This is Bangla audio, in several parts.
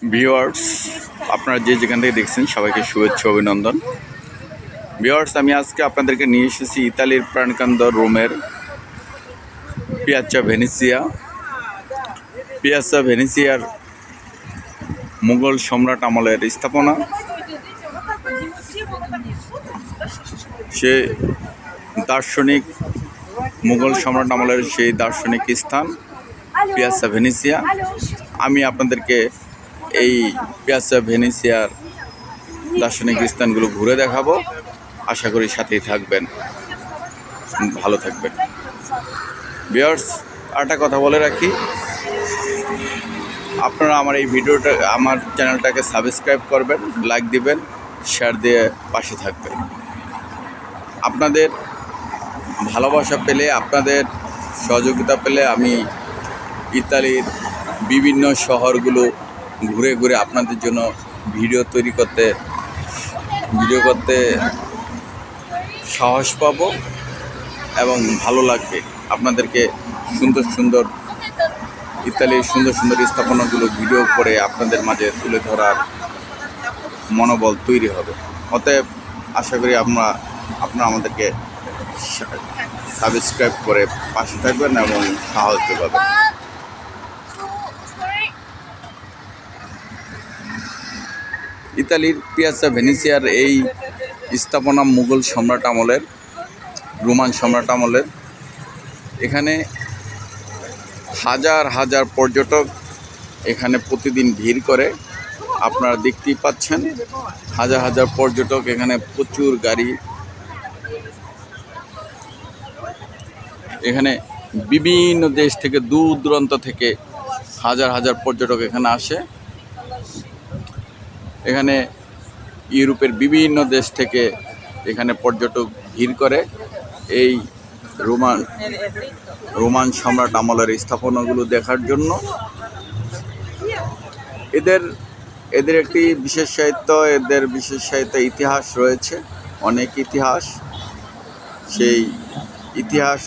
ভিউয়ার্স, আপনারা যে যেখান থেকে দেখছেন সবাইকে শুভেচ্ছা অভিনন্দন। ভিউয়ার্স, আমি আজকে আপনাদেরকে নিয়ে এসেছি ইতালির প্রাণকেন্দ্র রোমের পিয়াজ্জা ভেনিসিয়ার মুঘল সম্রাট আমলের স্থাপনা। সে দার্শনিক মুঘল সম্রাট আমলের সেই দার্শনিক স্থান পিয়াজ্জা ভেনিসিয়া। আমি আপনাদেরকে এই পিয়াজ্জা ভেনিসিয়ার দার্শনিক স্থানগুলো ঘুরে দেখাবো। আশা করি সাথেই থাকবেন, ভালো থাকবেন। ভিউয়ার্স, আরেকটা কথা বলে রাখি, আপনারা আমার এই ভিডিওটা, আমার চ্যানেলটাকে সাবস্ক্রাইব করবেন, লাইক দিবেন, শেয়ার দিয়ে পাশে থাকবেন। আপনাদের ভালোবাসা পেলে, আপনাদের সহযোগিতা পেলে আমি ইতালির বিভিন্ন শহরগুলো ঘুরে ঘুরে আপনাদের জন্য ভিডিও করতে সাহস পাব এবং ভালো লাগবে। আপনাদেরকে সুন্দর ইতালির সুন্দর স্থাপনাগুলো ভিডিও করে আপনাদের মাঝে তুলে ধরার মনোবল তৈরি হবে। অতএব আশা করি আপনারা আমাদেরকে সাবস্ক্রাইব করে পাশে থাকবেন এবং সাহায্য পাবেন। ইতালির পিয়াজ্জা ভেনিসিয়ার এই স্থাপনা মুঘল সম্রাট আমলের, রোমান সম্রাট আমলের। এখানে হাজার হাজার পর্যটক এখানে প্রতিদিন ভিড় করে। আপনারা দেখতেই পাচ্ছেন, হাজার হাজার পর্যটক, এখানে প্রচুর গাড়ি। এখানে বিভিন্ন দেশ থেকে, দূর দূরান্ত থেকে হাজার হাজার পর্যটক এখানে আসে। এখানে ইউরোপের বিভিন্ন দেশ থেকে এখানে পর্যটক ভিড় করে এই রোমান সম্রাট আমলের স্থাপনাগুলো দেখার জন্য। এদের একটি বিশেষ সাহিত্য ইতিহাস রয়েছে, অনেক ইতিহাস। সেই ইতিহাস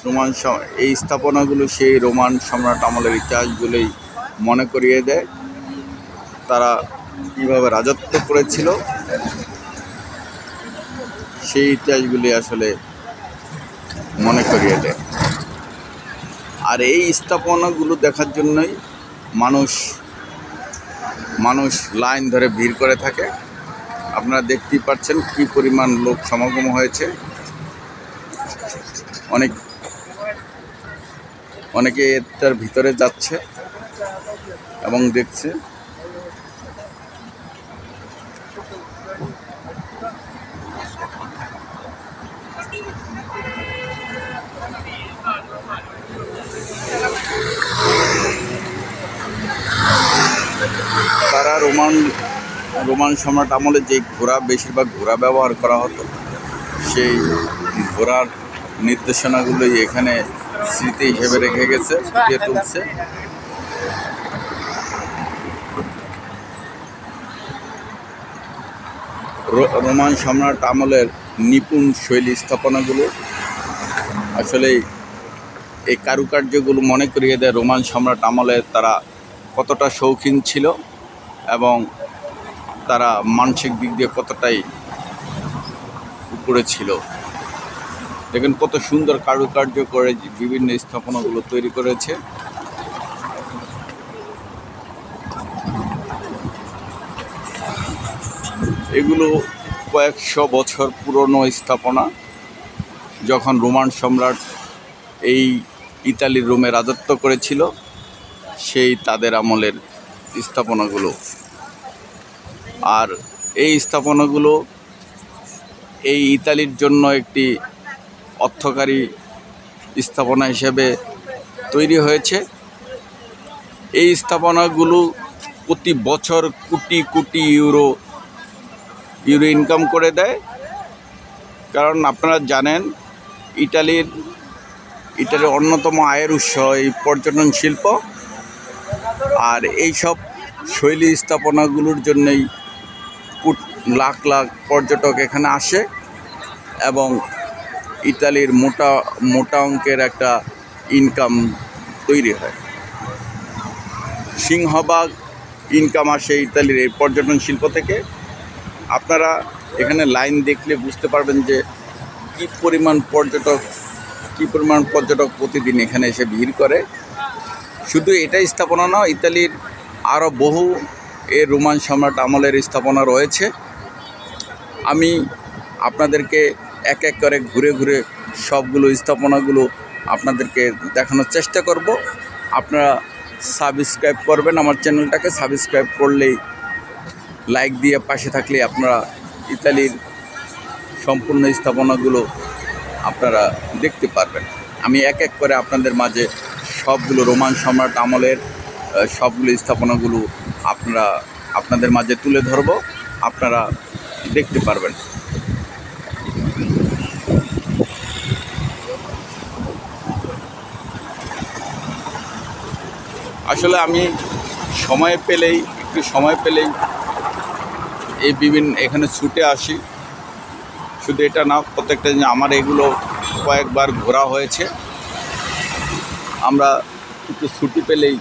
এই স্থাপনাগুলো সেই রোমান সম্রাট আমলের ইতিহাসগুলোই মনে করিয়ে দেয়, তারা কীভাবে রাজত্ব করেছিল সেই ইতিহাসগুলি আসলে মনে করিয়ে দেয়। আর এই স্থাপনাগুলো দেখার জন্যই মানুষ লাইন ধরে ভিড় করে থাকে। আপনারা দেখতেই পাচ্ছেন কী পরিমাণ লোক সমাগম হয়েছে। অনেকে এটার ভিতরে যাচ্ছে এবং দেখছে। তারা রোমান সম্রাট আমলে যে বেশিরভাগ ঘোড়া ব্যবহার করা হতো, সেই ঘোড়ার নির্দেশনাগুলোই এখানে স্মৃতি হিসেবে রেখে গেছে, ফুটিয়ে তুলছে। রোমান সম্রাট আমলের নিপুণ শৈলী স্থাপনাগুলো আসলে এই কারুকার্যগুলো মনে করিয়ে দেয় রোমান সম্রাট আমলে তারা কতটা শৌখিন ছিল এবং তারা মানসিক দিক দিয়ে কতটাই উপরে ছিল। দেখেন কত সুন্দর কারুকার্য করে বিভিন্ন স্থাপনাগুলো তৈরি করেছে। এগুলো কয়েকশো বছর পুরনো স্থাপনা। যখন রোমান সম্রাট এই ইতালির রোমে রাজত্ব করেছিল, সেই তাদের আমলের স্থাপনাগুলো। আর এই স্থাপনাগুলো এই ইতালির জন্য একটি অর্থকারী স্থাপনা হিসেবে তৈরি হয়েছে। এই স্থাপনাগুলো প্রতি বছর কোটি কোটি ইউরো ইনকাম করে দেয়। কারণ আপনারা জানেন, ইটালির অন্যতম আয়ের উৎস এই পর্যটন শিল্প। আর এই সব শৈলী স্থাপনাগুলোর জন্যই লাখ লাখ পর্যটক এখানে আসে এবং ইতালির মোটা অঙ্কের একটা ইনকাম তৈরি হয়। সিংহভাগ ইনকাম আসে ইতালির এই পর্যটন শিল্প থেকে। আপনারা এখানে লাইন দেখলে বুঝতে পারবেন যে কী পরিমাণ পর্যটক প্রতিদিন এখানে এসে ভিড় করে। শুধু এটাই স্থাপনা নয়, ইতালির আরও বহু রোমান সম্রাট আমলের স্থাপনা রয়েছে। আমি আপনাদেরকে এক এক করে ঘুরে ঘুরে সবগুলো স্থাপনাগুলো আপনাদেরকে দেখানোর চেষ্টা করব। আপনারা সাবস্ক্রাইব করবেন আমার চ্যানেলটাকে। সাবস্ক্রাইব করলেই, লাইক দিয়ে পাশে থাকলে আপনারা ইতালির সম্পূর্ণ স্থাপনাগুলো আপনারা দেখতে পারবেন। আমি এক এক করে আপনাদের মাঝে সবগুলো রোমান সম্রাট আমলের সবগুলো স্থাপনাগুলো আপনাদের মাঝে তুলে ধরব, আপনারা দেখতে পারবেন। আসলে আমি একটু সময় পেলেই এই এখানে ছুটে আসি। শুধু এটা না, প্রত্যেকটা জিনিস আমার এগুলো কয়েকবার ঘোরা হয়েছে। আমরা একটু ছুটি পেলেই,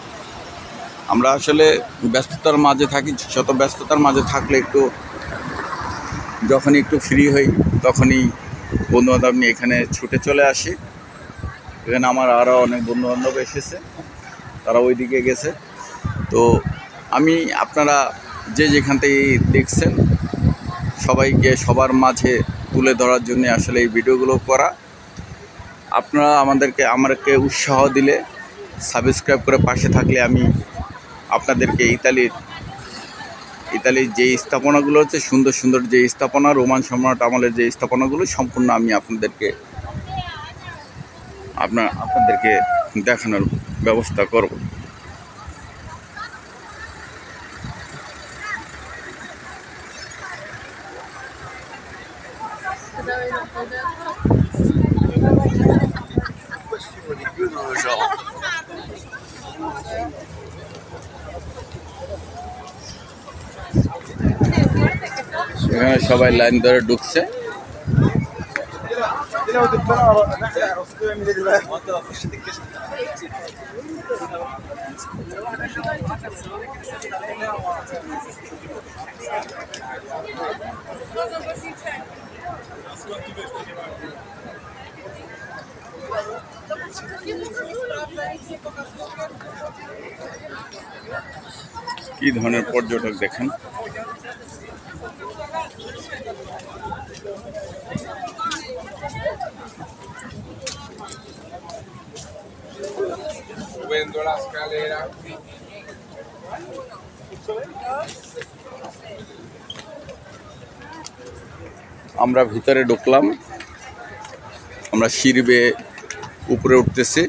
আমরা আসলে ব্যস্ততার মাঝে থাকি, শত ব্যস্ততার মাঝে থাকলে যখনই একটু ফ্রি হই তখনই বন্ধুবান্ধব নিয়ে এখানে ছুটে চলে আসি। এখানে আমার আরও অনেক বন্ধুবান্ধব এসেছে, তারা ওইদিকে গেছে। তো আপনারা যেখান থেকে দেখছেন, সবাইকে সবার মাঝে তুলে ধরার জন্য আসলে এই ভিডিওগুলো করা। আপনারা আমাকে উৎসাহ দিলে, সাবস্ক্রাইব করে পাশে থাকলে আমি আপনাদেরকে ইতালির যে স্থাপনাগুলো হচ্ছে, সুন্দর সুন্দর যে স্থাপনা, রোমান সম্রাট আমলের যে স্থাপনাগুলো সম্পূর্ণ আমি আপনাদেরকে দেখানোর ব্যবস্থা করব। এখানে সবাই লাইন ধরে ঢুকছে। কি ধরনের পর্যটক দেখেন। Subendo la scalera. আমরা ভিতরে ঢুকলাম, আমরা সিঁড়ি বেয়ে উপরে উঠতেছি।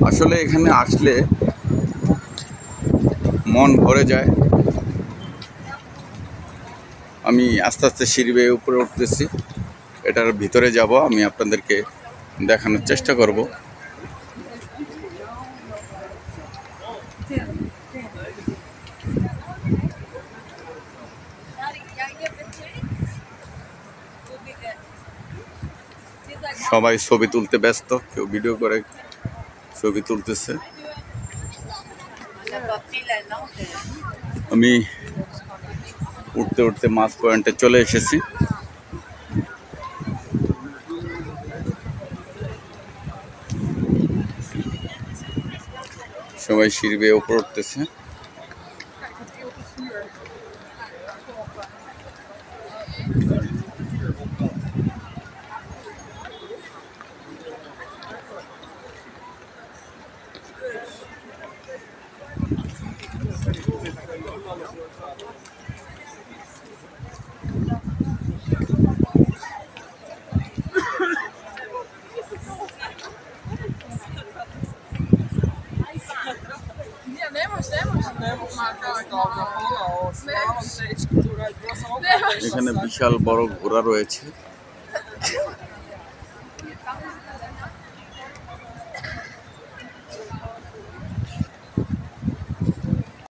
আসলে এখানে আসলে মন ভরে যায়। আমি আস্তে আস্তে সিঁড়ি বেয়ে উপরে উঠতেছি, এটার ভিতরে যাব, আমি আপনাদেরকে দেখানোর চেষ্টা করব। সবাই ছবি তুলতে ব্যস্ত, কেউ ভিডিও করে ছবি তুলতেছে। আমি উঠতে উঠতে মাছ পয়েন্টে চলে এসেছি। সবাই সিঁড়ি বেয়ে উপরে উঠতেছে। এখানে বিশাল বড় ঘোড়া রয়েছে।